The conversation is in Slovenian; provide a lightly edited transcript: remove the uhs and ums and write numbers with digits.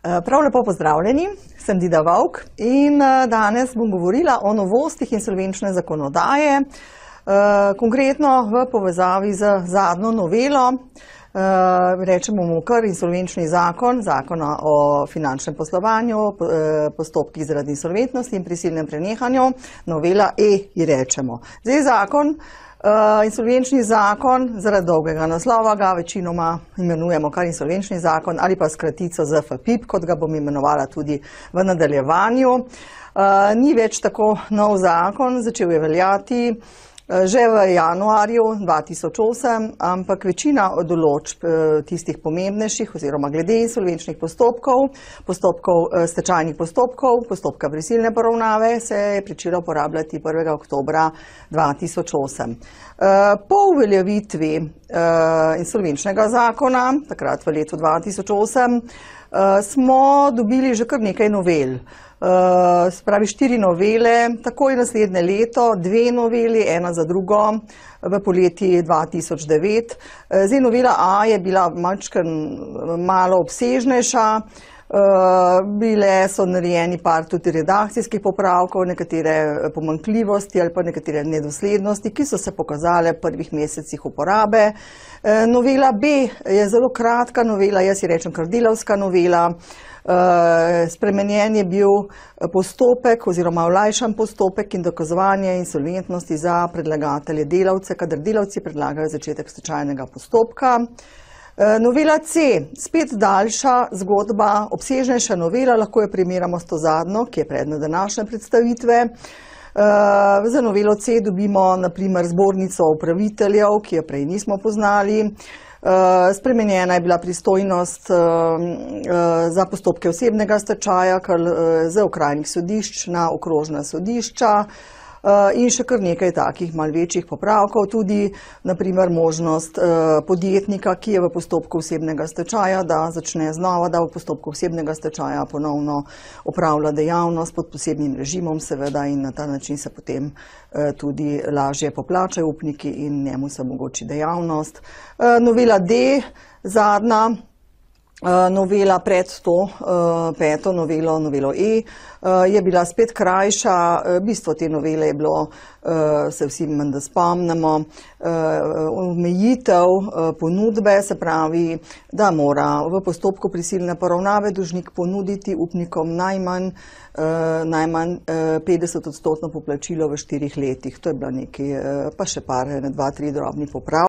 Prav lepo pozdravljeni, sem Dida Vovk in danes bom govorila o novostih insolvenčne zakonodaje, konkretno v povezavi z zadnjo novelo, rečemo mu kar insolvenčni zakon, zakona o finančnem poslovanju, postopkih zaradi insolventnosti in prisilnem prenehanju, novela ji rečemo. Zdaj zakon, insolvenčni zakon, zaradi dolgega naslova ga večinoma imenujemo kar insolvenčni zakon ali pa skratico ZFPIP, kot ga bom imenovala tudi v nadaljevanju. Ni več tako nov zakon, začel je veljati že v januarju 2008, ampak večina določb tistih pomembnejših oziroma glede insolvenčnih postopkov, stečajnih postopkov, postopka prisilne poravnave se je pričela uporabljati 1. oktobra 2008. Po uveljavitvi insolvenčnega zakona, takrat v letu 2008, smo dobili že kar nekaj novel. Spravi 4 novele, takoj naslednje leto, 2 noveli, ena za drugo, v poleti 2009. Zdaj novela A je bila malo obsežnejša, bile so narejeni par tudi redakcijskih popravkov, nekatere pomanjkljivosti ali pa nekatere nedoslednosti, ki so se pokazale v prvih mesecih uporabe. Novela B je zelo kratka novela, jaz ji rečem kar delavska novela. Spremenjen je bil postopek oziroma olajšan postopek in dokazovanje insolventnosti za predlagatelje delavce, kadar delavci predlagajo začetek stečajnega postopka. Novela C, spet daljša zgodba, obsežnejša novela, lahko jo primerjamo s to zadnjo, ki je predmet današnje predstavitve. Za novelo C dobimo na primer zbornico upraviteljev, ki jo prej nismo poznali. Spremenjena je bila pristojnost za postopke osebnega stečaja z okrajnih sodišč na okrožna sodišča in še kar nekaj takih malo večjih popravkov, tudi na primer možnost podjetnika, ki je v postopku osebnega stečaja, da začne znova, da v postopku osebnega stečaja ponovno opravlja dejavnost pod posebnim režimom seveda in na ta način se potem tudi lažje poplačajo upniki in njemu se omogoči dejavnost. Novela D, zadnja novela pred to peto novelo, novelo E, je bila spet krajša. Bistvo te novele je bilo, se vsi menda spomnimo, omejitev ponudbe, se pravi, da mora v postopku prisilne poravnave dolžnik ponuditi upnikom najmanj 50% poplačilo v 4 letih. To je bila nekaj, pa še par, 2-3 drobni popravki.